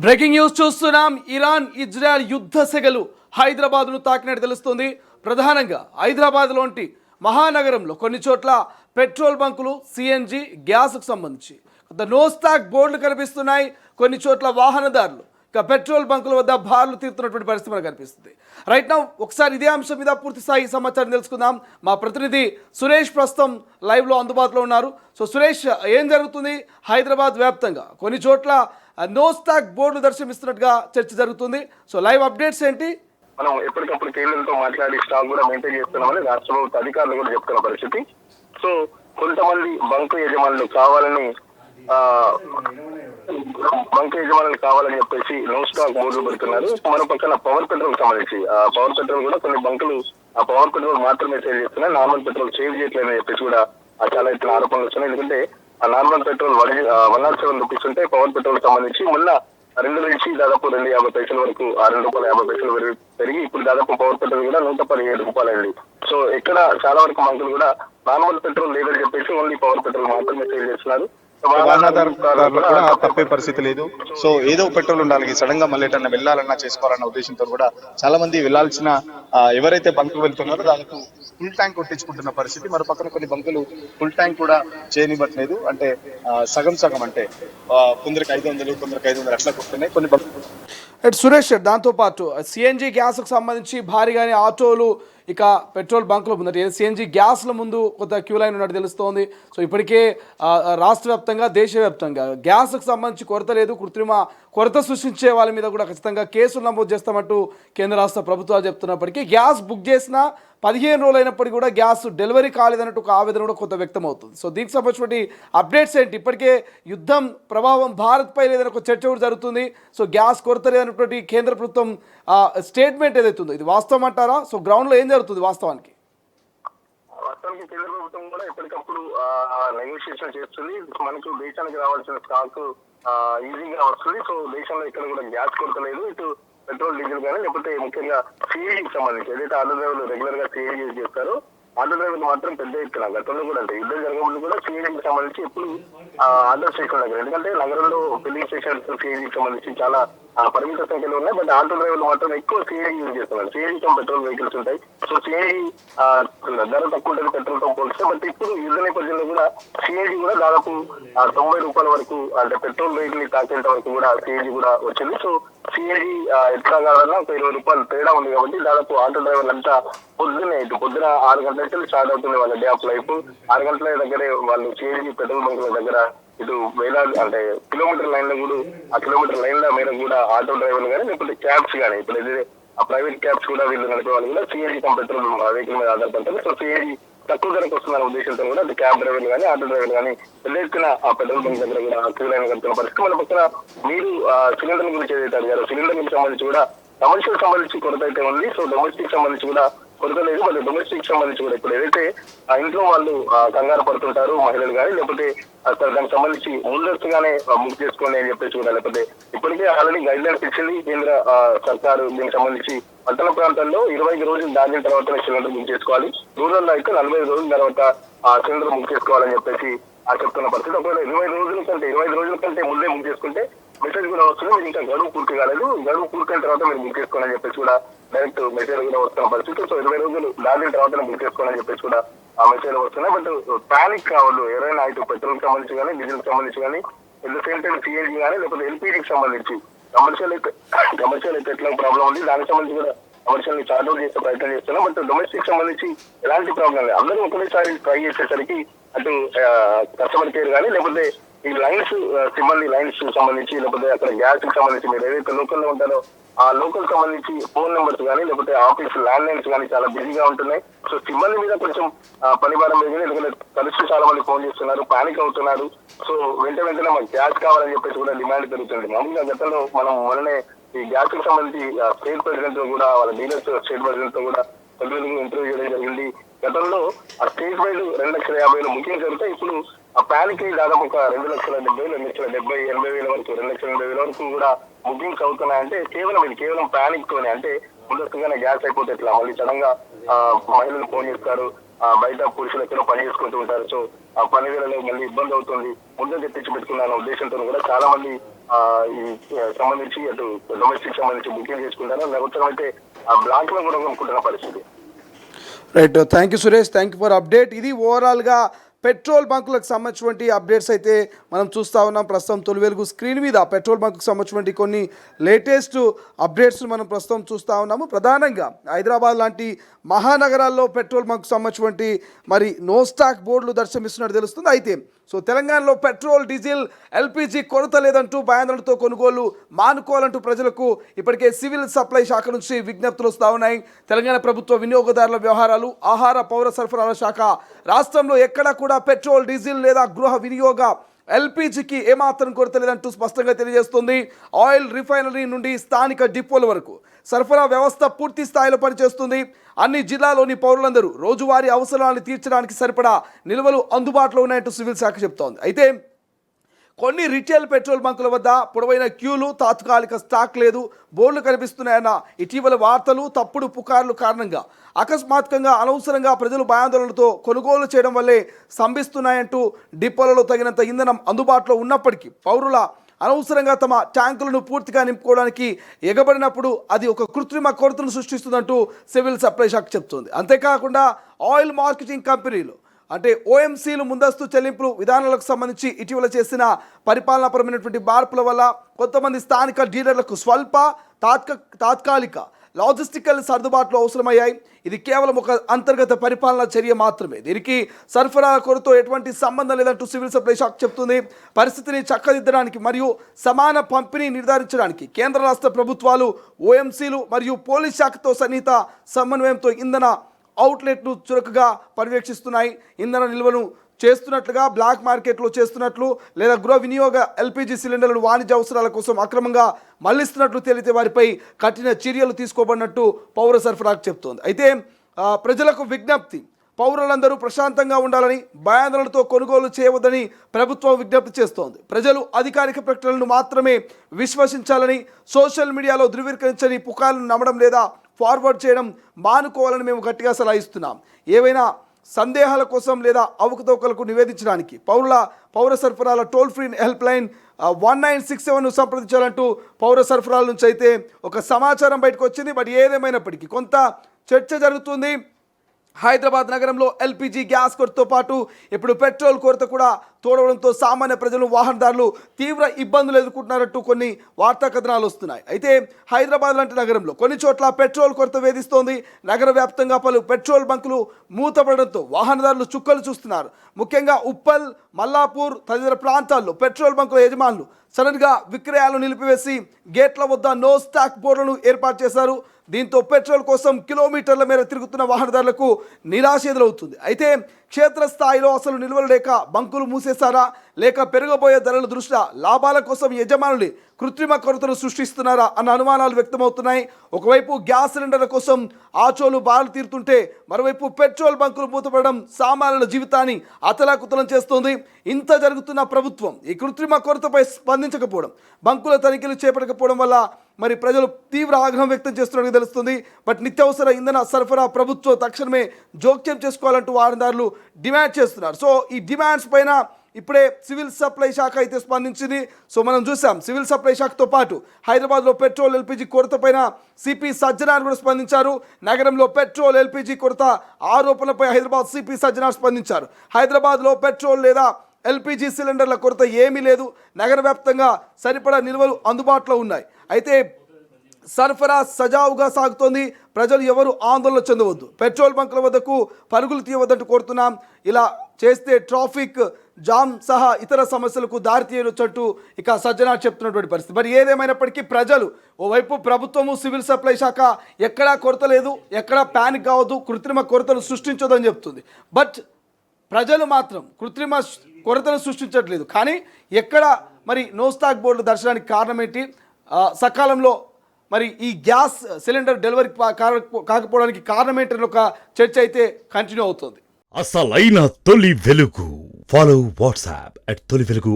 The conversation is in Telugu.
బ్రేకింగ్ న్యూస్ చూస్తున్నాం. ఇరాన్ ఇజ్రాయెల్ యుద్ధ సెగలు హైదరాబాద్ను తాకినట్టు తెలుస్తుంది. ప్రధానంగా హైదరాబాద్లోని మహానగరంలో కొన్ని చోట్ల పెట్రోల్ బంకులు, సిఎన్జి, గ్యాస్కు సంబంధించి కొంత నో స్టాక్ బోర్డులు కనిపిస్తున్నాయి. కొన్ని చోట్ల వాహనదారులు ఇక పెట్రోల్ బంకుల వద్ద బార్లు తీరుతున్నటువంటి పరిస్థితి మనకు కనిపిస్తుంది. రైట్ నౌ ఒకసారి ఇదే అంశం మీద పూర్తి స్థాయి సమాచారం తెలుసుకుందాం. మా ప్రతినిధి సురేష్ ప్రస్తుతం లైవ్లో అందుబాటులో ఉన్నారు. సో సురేష్, ఏం జరుగుతుంది హైదరాబాద్ వ్యాప్తంగా? కొన్ని చోట్ల నో స్టాక్ బోర్డు దర్శనమిస్తున్నట్టుగా చర్చ జరుగుతుంది. సో లైవ్ అప్డేట్స్ ఏంటి? మనం ఎప్పటికప్పుడు కేంద్రంతో మాట్లాడి స్టాక్ కూడా మెయింటైన్ చేస్తున్నామని రాష్ట్ర ప్రభుత్వ అధికారులు కూడా చెప్తున్న పరిస్థితి. సో కొంతమంది బంకు యజమానులు కావాలని చెప్పేసి నో స్టాక్ బోర్డులు పెడుతున్నారు. మరో పక్కన పవర్ పెట్రోల్ సంబంధించి పవర్ పెట్రోల్ కూడా కొన్ని బంకులు ఆ పవర్ పెట్రోల్ మాత్రమే సేవ్ చేస్తున్నాయి, నార్మల్ పెట్రోల్ సేవ్ చేయట్లేదని చెప్పేసి కూడా చాలా ఎత్తున ఆరోపణలు వస్తున్నాయి. ఎందుకంటే ఆ నార్మల్ పెట్రోల్ 107 రూపీస్ ఉంటే పవర్ పెట్రోల్ సంబంధించి మొన్న 2 నుంచి దాదాపు 2.50 వరకు ₹2.50 పెరిగి ఇప్పుడు దాదాపు పవర్ పెట్రోల్ కూడా ₹117 అయింది. సో ఇక్కడ చాలా వరకు బంకులు కూడా నార్మల్ పెట్రోల్ లేదని చెప్పేసి ఓన్లీ పవర్ పెట్రోల్ మాత్రమే సేల్ చేస్తున్నారు. వాహనదారులు కూడా తప్పే పరిస్థితి లేదు. సో ఏదో పెట్రోల్ ఉండాలి, సడన్ గా మళ్ళీ ఎటన్నా వెళ్ళాలన్నా చేసుకోవాలన్న ఉద్దేశంతో కూడా చాలా మంది వెళ్లాల్సిన ఎవరైతే బంకులు వెళ్తున్నారో దానికి ఫుల్ ట్యాంక్ కొట్టించుకుంటున్న పరిస్థితి. మరో పక్కన కొన్ని బంకులు ఫుల్ ట్యాంక్ కూడా చేయనివ్వట్లేదు. అంటే సగం సగం, అంటే కొందరికి 500 కొందరికి 500 అట్లా కొట్టున్నాయి కొన్ని బంకులు. సురేష్, దాంతోపాటు సిఎన్జి గ్యాస్కు సంబంధించి భారీగానే ఆటోలు ఇక పెట్రోల్ బంకుల ముందు సిఎన్జి గ్యాస్ల ముందు కొంత క్యూ లైన్ ఉన్నట్టు తెలుస్తోంది. సో ఇప్పటికే రాష్ట్ర వ్యాప్తంగా, దేశవ్యాప్తంగా గ్యాస్కు సంబంధించి కొరత లేదు, కృత్రిమ కొరత సృష్టించే వాళ్ళ మీద కూడా ఖచ్చితంగా కేసులు నమోదు చేస్తామంటూ కేంద్ర రాష్ట్ర ప్రభుత్వాలు చెప్తున్నప్పటికీ గ్యాస్ బుక్ చేసిన 15 రోజులు అయినప్పటికీ కూడా గ్యాస్ డెలివరీ కాలేదన్నట్టు ఒక ఆవేదన కూడా కొంత వ్యక్తం అవుతుంది. సో దీనికి సంబంధించిన అప్డేట్స్ ఏంటి? ఇప్పటికే యుద్ధం ప్రభావం భారత్పై లేదని ఒక చర్చ కూడా జరుగుతుంది. సో గ్యాస్ కొరత లేదన్నటువంటి కేంద్ర ప్రభుత్వం స్టేట్మెంట్ ఏదైతుందో ఇది వాస్తవం అంటారా? సో గ్రౌండ్లో ఏం జరుగుతుంది వాస్తవానికి? కేంద్ర ప్రభుత్వం కూడా ఎప్పటికప్పుడు నెగోషియేషన్ చేస్తుంది. మనకు దేశానికి రావాల్సిన స్టాక్ ఈజీగా వస్తుంది. సో దేశంలో ఇక్కడ కూడా గ్యాస్ కొరత లేదు. ఇటు పెట్రోల్, డీజిల్ కానీ లేకపోతే ముఖ్యంగా సిఐడికి సంబంధించి ఏదైతే ఆటో డ్రైవర్లు రెగ్యులర్ గా సిఐడి యూజ్ చేస్తారో ఆటో డ్రైవర్లు మాత్రం పెద్ద ఎత్తున గతంలో కూడా అంటే యుద్ధం జరగకుండా కూడా సిఐడికి సంబంధించి ఎప్పుడు ఆటో స్టేషన్ దగ్గర, ఎందుకంటే నగరంలో ఫిల్లింగ్ స్టేషన్స్ సిఐడికి సంబంధించి చాలా పరిమిత సంఖ్యలో ఉన్నాయి. బట్ ఆటో డ్రైవర్లు మాత్రం ఎక్కువ సిఐడి యూజ్ చేస్తున్నారు. సిఐడితో పెట్రోల్ వెహికల్స్ ఉంటాయి. సో సిఐడి ధర తక్కువ ఉంటుంది పెట్రోల్ తో పోలిస్తే. బట్ ఇప్పుడు యుద్ధ నేపథ్యంలో కూడా సిఐడి కూడా దాదాపు ₹90 వరకు, అంటే పెట్రోల్ వెహికల్ తాకేంత వరకు కూడా సిఐడి కూడా వచ్చింది. సో సిఐడి ఎట్లా కావాలన్నా ఒక ₹20 తేడా ఉంది. కాబట్టి దాదాపు ఆటో డ్రైవర్లు అంతా పొద్దునే ఇటు పొద్దున 6 గంటల స్టార్ట్ అవుతుంది వాళ్ళ డే ఆఫ్ లైఫ్. 6 గంటల దగ్గరే వాళ్ళు సిఐడి పెట్రోల్ బంకుల దగ్గర ఇటు వేలాది, అంటే కిలోమీటర్ లైన్ లో కూడా ఆ కిలోమీటర్ లైన్ల మీద కూడా ఆటో డ్రైవర్లు కానీ లేకపోతే క్యాబ్స్ కానీ, ఇప్పుడు ఏదైతే ఆ ప్రైవేట్ క్యాబ్స్ కూడా వీళ్ళు నడిపే వాళ్ళు కూడా సిఐడి పెట్రోల్ వెహికల్ మీద ఆధారపడతారు. సో సిఐడి తక్కువ ధరకు వస్తున్న ఉద్దేశంతో కూడా అటు క్యాబ్ డ్రైవర్లు కానీ ఆటో డ్రైవర్లు కానీ పెద్ద ఎత్తున ఆ పెట్రోల్ బంక్ దగ్గర కూడా క్యూ లైన్ కడుతున్న పరిస్థితి. మన పక్కన మీరు సిలిండర్ల గురించి ఏదైతే అడిగారో సిలిండర్లకు సంబంధించి కూడా కమర్షియల్ సంబంధించి కొరత అయితే ఉంది. సో డొమెస్టిక్ సంబంధించి కూడా కొరత లేదు. మరి డొమెస్టిక్ సంబంధించి కూడా ఇప్పుడు ఏదైతే ఇంట్లో వాళ్ళు కంగారు పడుతుంటారు మహిళలు కానీ, లేకపోతే దానికి సంబంధించి ముందస్తుగానే బుక్ చేసుకోండి అని చెప్పేసి కూడా, లేకపోతే ఇప్పటికే ఆల్రెడీ గైడ్ లైన్స్ ఇచ్చింది కేంద్ర సర్కారు. దీనికి సంబంధించి పట్టణ ప్రాంతాల్లో 25 రోజులు దాటిన తర్వాత సిలిండర్ బుక్ చేసుకోవాలి. రూరల్ లో అయితే 45 రోజుల తర్వాత సిలిండర్ బుక్ చేసుకోవాలని చెప్పేసి చెప్తున్న పరిస్థితి. ఒకవేళ 25 రోజుల కంటే ముందే బుక్ చేసుకుంటే మెసేజ్ కూడా వస్తుంది, మీరు ఇంకా గడువు పూర్తి కాలేదు, గడువు పూర్తయిన తర్వాత మీరు బుక్ చేసుకోవాలని చెప్పేసి కూడా డైరెక్ట్ మెసేజ్ కూడా వస్తున్న పరిస్థితి. సో 20 రోజులు దాటిన తర్వాత బుక్ చేసుకోవాలని చెప్పేసి కూడా ఆ మెసేజ్ వస్తున్నాయి. బట్ ప్యానిక్ కావద్దు ఎవరైనా, ఇటు పెట్రోల్ కి సంబంధించి కానీ, డీజిల్ కి సంబంధించి కానీ, at the same time CNG కానీ, లేకపోతే ఎల్పీజీకి సంబంధించి కమర్షియల్ అయితే ఎట్లా ప్రాబ్లం ఉంది, దానికి సంబంధించి కూడా కమర్షియల్ ని చార్ట్ అవుట్ చేసే ప్రయత్నం చేస్తున్నాం. బట్ డొమెస్టిక్ సంబంధించి ఎలాంటి ప్రాబ్లం లేదు. అందరూ ఒకటేసారి ట్రై చేసేసరికి అటు కస్టమర్ కేర్ కానీ, లేకపోతే ఈ లైన్స్ సిబ్బంది లైన్స్ సంబంధించి, లేకపోతే అక్కడ గ్యాస్ కి సంబంధించి మీరు ఏదైతే లోకల్ లో ఉంటారో ఆ లోకల్ సంబంధించి ఫోన్ నెంబర్స్ కానీ, లేకపోతే ఆఫీస్ ల్యాండ్ లైన్స్ కానీ చాలా బిజీగా ఉంటున్నాయి. సో సిబ్బంది మీద కొంచెం పని భారం పెరిగింది. ఎందుకంటే తరచు చాలా మంది ఫోన్ చేస్తున్నారు, పానిక్ అవుతున్నారు. సో వెంటనే మాకు గ్యాస్ కావాలని చెప్పేసి కూడా డిమాండ్ పెరుగుతుంది. మామూలుగా గతంలో మనం మొన్ననే ఈ గ్యాస్ కి సంబంధించి స్టేట్ ప్రెసిడెంట్ తో కూడా, వాళ్ళ డీలర్స్ స్టేట్ ప్రెసిడెంట్ తో కూడా ఇంటర్వ్యూ చేయడం జరిగింది. గతంలో ఆ స్టేట్ వైడ్ 2,50,000 బుకింగ్ జరిగితే ఇప్పుడు ఆ ప్యానిక్ దాదాపు ఒక 2,70,000, 2,70,000, 80,000 వరకు, 2,80,000 వరకు కూడా బుకింగ్స్ అవుతున్నాయంటే కేవలం ప్యానిక్ తోనే. అంటే ముందస్తుగానే గ్యాస్ అయిపోతే ఎట్లా, మళ్ళీ సడన్ గా మహిళలు ఫోన్ చేస్తారు, బయట పురుషులు ఎక్కడో పని చేసుకుంటూ ఉంటారు. సో ఆ పని వేళలో మళ్ళీ ఇబ్బంది అవుతుంది. ముందే తెప్పించి పెట్టుకున్న ఉద్దేశంతో కూడా చాలా మంది ఈ సంబంధించి అటు డొమెస్టిక్ సంబంధించి బుకింగ్ చేసుకుంటారు. లేకపోతే అయితే ఆ బ్లాక్ లో కూడా కొనుక్కుంటున్న పరిస్థితి. Right, thank you Suresh, thank you for update. ఇది ఓవరాల్గా పెట్రోల్ బంకులకు సంబంధించినటువంటి అప్డేట్స్ అయితే మనం చూస్తూ ఉన్నాం. ప్రస్తుతం తొలి వెలుగు స్క్రీన్ మీద పెట్రోల్ బంకుకు సంబంధించినటువంటి కొన్ని లేటెస్ట్ అప్డేట్స్ మనం ప్రస్తుతం చూస్తూ ఉన్నాము. ప్రధానంగా హైదరాబాద్ లాంటి మహానగరాల్లో పెట్రోల్ బంకు సంబంధించినటువంటి మరి నో స్టాక్ బోర్డులు దర్శనమిస్తున్నట్టు తెలుస్తుంది. అయితే సో తెలంగాణలో పెట్రోల్, డీజిల్, ఎల్పిజి కొరత లేదంటూ భయాందోళనతో కొనుగోలు మానుకోవాలంటూ ప్రజలకు ఇప్పటికే సివిల్ సప్లై శాఖ నుంచి విజ్ఞప్తులు వస్తూ ఉన్నాయి. తెలంగాణ ప్రభుత్వ వినియోగదారుల వ్యవహారాలు, ఆహార పౌర సరఫరాల శాఖ రాష్ట్రంలో ఎక్కడా కూడా పెట్రోల్, డీజిల్ లేదా గృహ వినియోగ ఎల్పిజికి ఏమాత్రం కొరత లేదంటూ స్పష్టంగా తెలియజేస్తుంది. ఆయిల్ రిఫైనరీ నుండి స్థానిక డిపోల వరకు సరఫరా వ్యవస్థ పూర్తి స్థాయిలో పనిచేస్తుంది. అన్ని జిల్లాలోని పౌరులందరూ రోజువారీ అవసరాలను తీర్చడానికి సరిపడా నిల్వలు అందుబాటులో ఉన్నాయంటూ సివిల్ శాఖ చెప్తోంది. అయితే కొన్ని రిటైల్ పెట్రోల్ బంకుల వద్ద పొడవైన క్యూలు, తాత్కాలిక స్టాక్ లేదు, బోర్డులు కనిపిస్తున్నాయన్న ఇటీవల వార్తలు, తప్పుడు పుకార్లు కారణంగా అకస్మాత్తుగా అనవసరంగా ప్రజలు భయాందోళనలతో కొనుగోలు చేయడం వల్లే స్తంభిస్తున్నాయంటూ డిపోలలో తగినంత ఇంధనం అందుబాటులో ఉన్నప్పటికీ పౌరుల అనవసరంగా తమ ట్యాంకులను పూర్తిగా నింపుకోవడానికి ఎగబడినప్పుడు అది ఒక కృత్రిమ కొరతను సృష్టిస్తుందంటూ సివిల్ సప్లై శాఖ చెప్తుంది. అంతేకాకుండా ఆయిల్ మార్కెటింగ్ కంపెనీలు అంటే ఓఎంసీలు ముందస్తు చెల్లింపులు విధానాలకు సంబంధించి ఇటీవల చేసిన పరిపాలనాపరమైనటువంటి మార్పుల వల్ల కొంతమంది స్థానిక డీలర్లకు స్వల్ప తాత్కాలిక లాజిస్టికల్ సర్దుబాట్లు అవసరమయ్యాయి. ఇది కేవలం ఒక అంతర్గత పరిపాలనా చర్య మాత్రమే, దీనికి సరఫరా కొరతో ఎటువంటి సంబంధం లేదంటూ సివిల్ సప్లై శాఖ చెప్తుంది. పరిస్థితిని చక్కదిద్దడానికి మరియు సమాన పంపిణీ నిర్ధారించడానికి కేంద్ర రాష్ట్ర ప్రభుత్వాలు, ఓఎంసీలు మరియు పోలీస్ శాఖతో సన్నిహిత సమన్వయంతో ఇంధన అవుట్లెట్ను చురుకుగా పర్యవేక్షిస్తున్నాయి. ఇంధన నిల్వను చేస్తున్నట్లుగా బ్లాక్ మార్కెట్లో చేస్తున్నట్లు లేదా గృహ వినియోగ ఎల్పిజి సిలిండర్లను వాణిజ్య అవసరాల కోసం అక్రమంగా మళ్లిస్తున్నట్లు తేలితే వారిపై కఠిన చర్యలు తీసుకోబడినట్టు పౌర సరఫరాకు చెప్తోంది. అయితే ప్రజలకు విజ్ఞప్తి, పౌరులందరూ ప్రశాంతంగా ఉండాలని, భయాందోళనతో కొనుగోలు చేయవద్దని ప్రభుత్వం విజ్ఞప్తి చేస్తోంది. ప్రజలు అధికారిక ప్రకటనలను మాత్రమే విశ్వసించాలని, సోషల్ మీడియాలో ధృవీకరించని పుకార్లను నమ్మడం లేదా ఫార్వర్డ్ చేయడం మానుకోవాలని మేము గట్టిగా సలహా ఇస్తున్నాం. ఏవైనా సందేహాల కోసం లేదా అవకతవకలకు నివేదించడానికి పౌర సరఫరాల టోల్ ఫ్రీ హెల్ప్ లైన్ 1967ను సంప్రదించాలంటూ పౌర సరఫరాల నుంచి అయితే ఒక సమాచారం బయటకు వచ్చింది. బట్ ఏదేమైనప్పటికీ కొంత చర్చ జరుగుతుంది. హైదరాబాద్ నగరంలో ఎల్పిజి గ్యాస్ కొరతతో పాటు ఇప్పుడు పెట్రోల్ కొరత కూడా తోడవడంతో సామాన్య ప్రజలు, వాహనదారులు తీవ్ర ఇబ్బందులు ఎదుర్కొంటున్నారంటూ కొన్ని వార్తా కథనాలు వస్తున్నాయి. అయితే హైదరాబాద్ లాంటి నగరంలో కొన్ని చోట్ల పెట్రోల్ కొరత వేధిస్తోంది. నగర వ్యాప్తంగా పలు పెట్రోల్ బంకులు మూతపడడంతో వాహనదారులు చుక్కలు చూస్తున్నారు. ముఖ్యంగా ఉప్పల్, మల్లాపూర్ తదితర ప్రాంతాల్లో పెట్రోల్ బంకుల యజమానులు సడన్గా విక్రయాలు నిలిపివేసి గేట్ల వద్ద నో స్టాక్ బోర్డులను ఏర్పాటు చేశారు. దీంతో పెట్రోల్ కోసం కిలోమీటర్ల మేర తిరుగుతున్న వాహనదారులకు నిరాశ ఎదురవుతుంది. అయితే క్షేత్రస్థాయిలో అసలు నిల్వలు లేక బంకులు మూసేశారా, లేక పెరగబోయే ధరల దృష్ట్యా లాభాల కోసం యజమానులు కృత్రిమ కొరతను సృష్టిస్తున్నారా అన్న అనుమానాలు వ్యక్తమవుతున్నాయి. ఒకవైపు గ్యాస్ సిలిండర్ల కోసం ఆచోలు బారులు తీరుతుంటే మరోవైపు పెట్రోల్ బంకులు మూతపడడం సామాన్యుల జీవితాన్ని అతలాకుతలం చేస్తోంది. ఇంత జరుగుతున్న ప్రభుత్వం ఈ కృత్రిమ కొరతపై స్పందించకపోవడం, బంకుల తనిఖీలు చేపట్టకపోవడం వల్ల మరి ప్రజలు తీవ్ర ఆగ్రహం వ్యక్తం చేస్తున్నట్టు తెలుస్తుంది. బట్ నిత్యావసర ఇంధన సరఫరా ప్రభుత్వం తక్షణమే జోక్యం చేసుకోవాలంటూ వాహనదారులు డిమాండ్ చేస్తున్నారు. సో ఈ డిమాండ్స్ పైన ఇప్పుడే సివిల్ సప్లై శాఖ అయితే స్పందించింది. సో మనం చూసాం సివిల్ సప్లై శాఖతో పాటు హైదరాబాద్లో పెట్రోల్, ఎల్పిజి కొరత పైన సిపి సజ్జనార్ కూడా స్పందించారు. నగరంలో పెట్రోల్, ఎల్పిజి కొరత ఆరోపణలపై హైదరాబాద్ సిపి సజ్జనార్ స్పందించారు. హైదరాబాద్లో పెట్రోల్ లేదా ఎల్పిజి సిలిండర్ల కొరత ఏమీ లేదు, నగర వ్యాప్తంగా సరిపడా నిల్వలు అందుబాటులో ఉన్నాయి. అయితే సరఫరా సజావుగా సాగుతోంది. ప్రజలు ఎవరు ఆందోళన చెందవద్దు, పెట్రోల్ బంకుల వద్దకు పరుగులు తీయవద్దంటూ కోరుతున్నాం. ఇలా చేస్తే ట్రాఫిక్ జామ్ సహా ఇతర సమస్యలకు దారితీయవచ్చంటూ ఇక సజ్జనార్ చెప్తున్నటువంటి పరిస్థితి. మరి ఏదేమైనప్పటికీ ప్రజలు ఓవైపు ప్రభుత్వము, సివిల్ సప్లై శాఖ ఎక్కడా కొరత లేదు, ఎక్కడా ప్యానిక్ కావద్దు, కృత్రిమ కొరతలు సృష్టించొద్దని చెప్తుంది. బట్ ప్రజలు మాత్రం కృత్రిమ కొరతను సృష్టించట్లేదు. కానీ ఎక్కడ మరి నో స్టాక్ బోర్డులు దర్శనానికి కారణం ఏంటి, సకాలంలో మరి ఈ గ్యాస్ సిలిండర్ డెలివరీ కాకపోవడానికి కారణం ఏంటని ఒక చర్చ అయితే కంటిన్యూ అవుతుంది. అసలైన తొలి వెలుగు. ఫాలో వాట్సాప్ @తొలి వెలుగు.